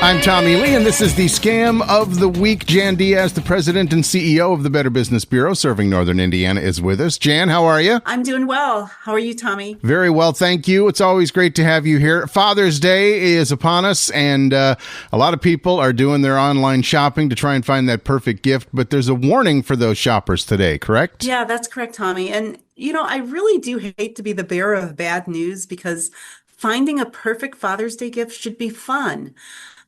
I'm Tommie Lee, and this is the Scam of the Week. Jan Diaz, the president and CEO of the Better Business Bureau, serving Northern Indiana, is with us. Jan, how are you? I'm doing well. How are you, Tommie? Very well, thank you. It's always great to have you here. Father's Day is upon us, and a lot of people are doing their online shopping to try and find that perfect gift, but there's a warning for those shoppers today, correct? Yeah, that's correct, Tommie. And, I really do hate to be the bearer of bad news because finding a perfect Father's Day gift should be fun.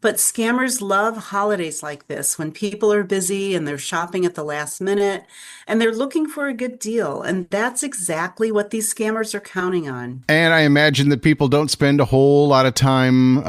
But scammers love holidays like this when people are busy and they're shopping at the last minute and they're looking for a good deal. And that's exactly what these scammers are counting on. And I imagine that people don't spend a whole lot of time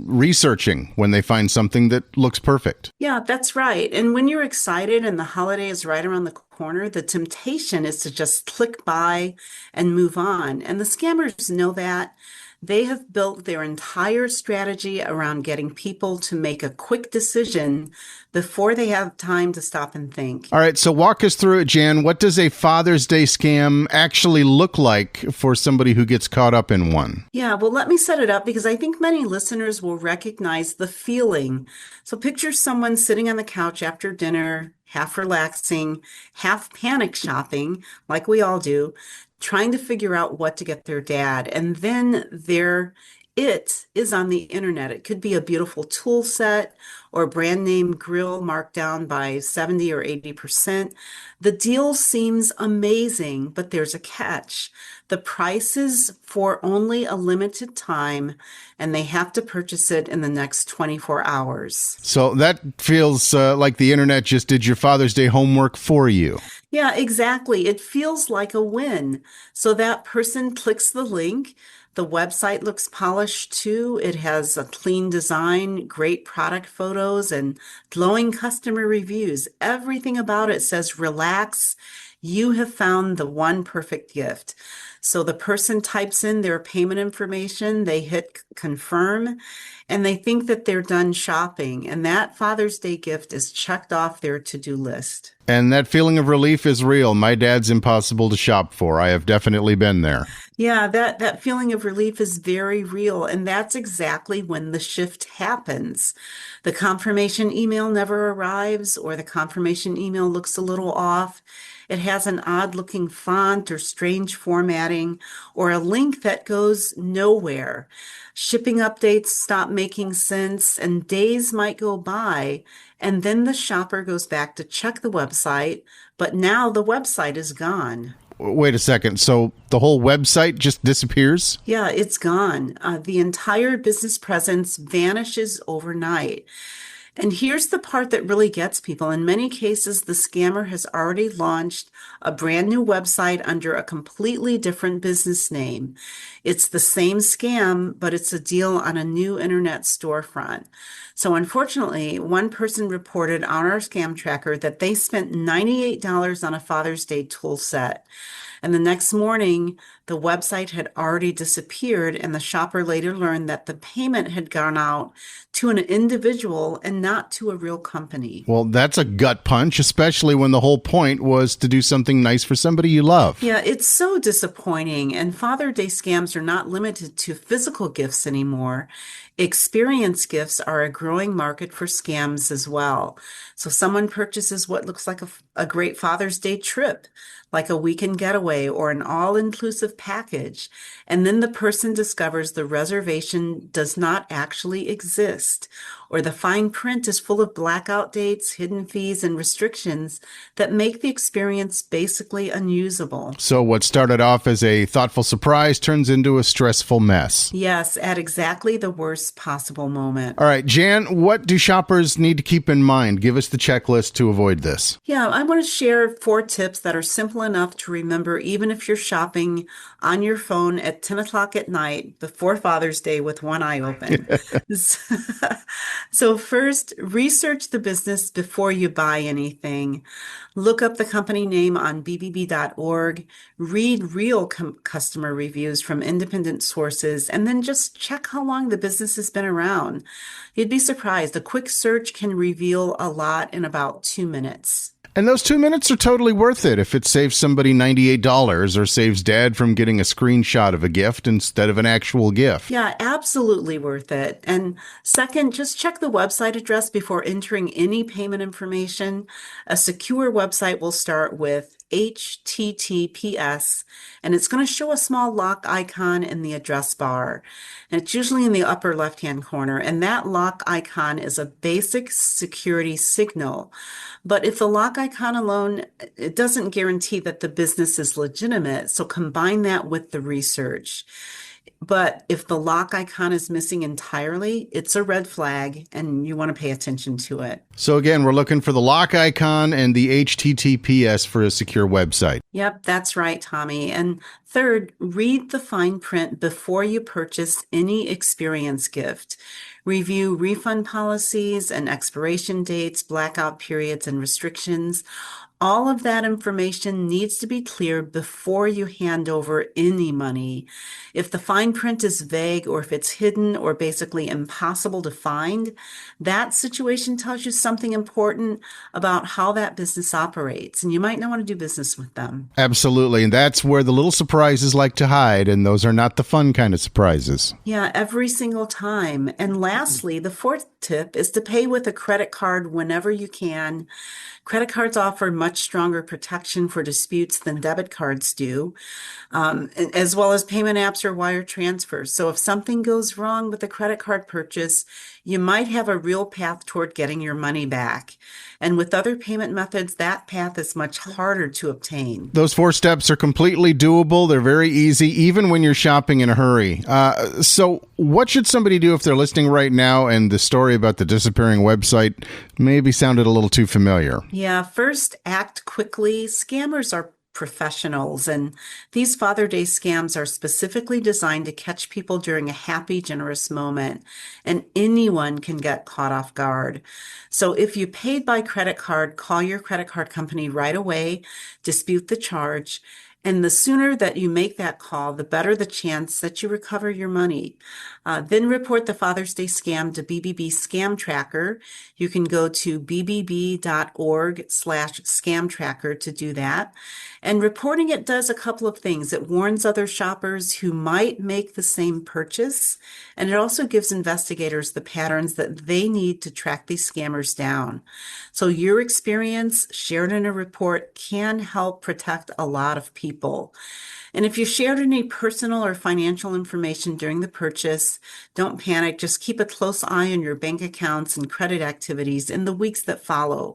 researching when they find something that looks perfect. Yeah, that's right. And when you're excited and the holiday is right around the corner, the temptation is to just click buy and move on. And the scammers know that. They have built their entire strategy around getting people to make a quick decision before they have time to stop and think. All right, so walk us through it, Jan. What does a Father's Day scam actually look like for somebody who gets caught up in one? Yeah, well, let me set it up because I think many listeners will recognize the feeling. So picture someone sitting on the couch after dinner, half relaxing, half panic shopping, like we all do, trying to figure out what to get their dad. And then it is on the internet. It could be a beautiful tool set or a brand name grill marked down by 70 or 80%. The deal seems amazing, but there's a catch. The price is for only a limited time, and they have to purchase it in the next 24 hours. So that feels like the internet just did your Father's Day homework for you. Yeah, exactly. It feels like a win. So that person clicks the link. The website looks polished too. It has a clean design, great product photos, and glowing customer reviews. Everything about it says, relax. You have found the one perfect gift. So the person types in their payment information, they hit confirm, and they think that they're done shopping. And that Father's Day gift is checked off their to-do list. And that feeling of relief is real. My dad's impossible to shop for. I have definitely been there. Yeah, that feeling of relief is very real. And that's exactly when the shift happens. The confirmation email never arrives, or the confirmation email looks a little off. It has an odd looking font or strange formatting, or a link that goes nowhere. Shipping updates stop making sense, and days might go by, and then the shopper goes back to check the website, but now the website is gone. Wait a second. So the whole website just disappears? Yeah, it's gone. The entire business presence vanishes overnight. And here's the part that really gets people. In many cases, the scammer has already launched a brand new website under a completely different business name. It's the same scam, but it's a deal on a new internet storefront. So unfortunately, one person reported on our scam tracker that they spent $98 on a Father's Day tool set. And the next morning, the website had already disappeared, and the shopper later learned that the payment had gone out to an individual and not to a real company. Well, that's a gut punch, especially when the whole point was to do something nice for somebody you love. Yeah, it's so disappointing. And Father's Day scams are not limited to physical gifts anymore. Experience gifts are a growing market for scams as well. So someone purchases what looks like a great Father's Day trip, like a weekend getaway or an all-inclusive package, and then the person discovers the reservation does not actually exist, or the fine print is full of blackout dates, hidden fees, and restrictions that make the experience basically unusable. So what started off as a thoughtful surprise turns into a stressful mess. Yes, at exactly the worst possible moment. All right, Jan, what do shoppers need to keep in mind? Give us the checklist to avoid this. Yeah, I want to share 4 tips that are simple enough to remember even if you're shopping on your phone at 10 o'clock at night before Father's Day with one eye open. So first, research the business before you buy anything. Look up the company name on BBB.org, read real customer reviews from independent sources, and then just check how long the business has been around. You'd be surprised. A quick search can reveal a lot in about 2 minutes. And those 2 minutes are totally worth it if it saves somebody $98 or saves dad from getting a screenshot of a gift instead of an actual gift. Yeah, absolutely worth it. And second, just check the website address before entering any payment information. A secure website will start with HTTPS, and it's going to show a small lock icon in the address bar. And it's usually in the upper left-hand corner, and that lock icon is a basic security signal. But if the lock icon alone, it doesn't guarantee that the business is legitimate, so combine that with the research. But if the lock icon is missing entirely, it's a red flag and you want to pay attention to it. So again, we're looking for the lock icon and the HTTPS for a secure website. Yep, that's right, Tommy. And third, read the fine print before you purchase any experience gift. Review refund policies and expiration dates, blackout periods, and restrictions. All of that information needs to be clear before you hand over any money. If the fine print is vague or if it's hidden or basically impossible to find, that situation tells you something important about how that business operates, and you might not want to do business with them. Absolutely, and that's where the little surprises like to hide, and those are not the fun kind of surprises. Yeah, every single time. And lastly, the fourth tip is to pay with a credit card whenever you can. Credit cards offer much stronger protection for disputes than debit cards do, as well as payment apps or wire transfers. So if something goes wrong with a credit card purchase, you might have a real path toward getting your money back. And with other payment methods, that path is much harder to obtain. Those 4 steps are completely doable. They're very easy, even when you're shopping in a hurry. So what should somebody do if they're listening right now and the story about the disappearing website maybe sounded a little too familiar? Yeah, first, act quickly. Scammers are professionals, and these Father Day scams are specifically designed to catch people during a happy, generous moment, and anyone can get caught off guard. So if you paid by credit card, call your credit card company right away, dispute the charge, and the sooner that you make that call, the better the chance that you recover your money. Then report the Father's Day scam to BBB Scam Tracker. You can go to bbb.org/scam tracker to do that. And reporting it does a couple of things. It warns other shoppers who might make the same purchase, and it also gives investigators the patterns that they need to track these scammers down. So your experience shared in a report can help protect a lot of people. And if you shared any personal or financial information during the purchase, don't panic. Just keep a close eye on your bank accounts and credit activities in the weeks that follow.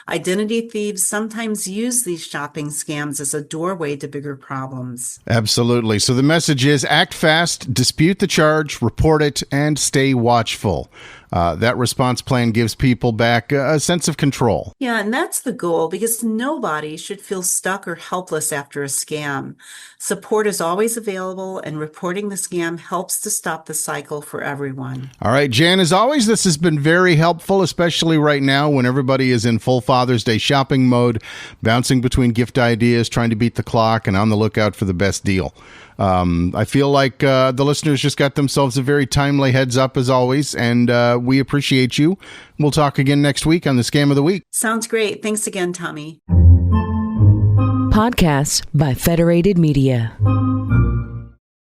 Identity thieves sometimes use these shopping scams as a doorway to bigger problems. Absolutely. So the message is act fast, dispute the charge, report it, and stay watchful. That response plan gives people back a sense of control. Yeah, and that's the goal, because nobody should feel stuck or helpless after a scam. Support is always available, and reporting the scam helps to stop the cycle for everyone. All right, Jan, as always, this has been very helpful, especially right now when everybody is in full Father's Day shopping mode, bouncing between gift ideas, trying to beat the clock, and on the lookout for the best deal. I feel like the listeners just got themselves a very timely heads up, as always, and we appreciate you. We'll talk again next week on the Scam of the Week. Sounds great. Thanks again, Tommy. Podcasts by Federated Media.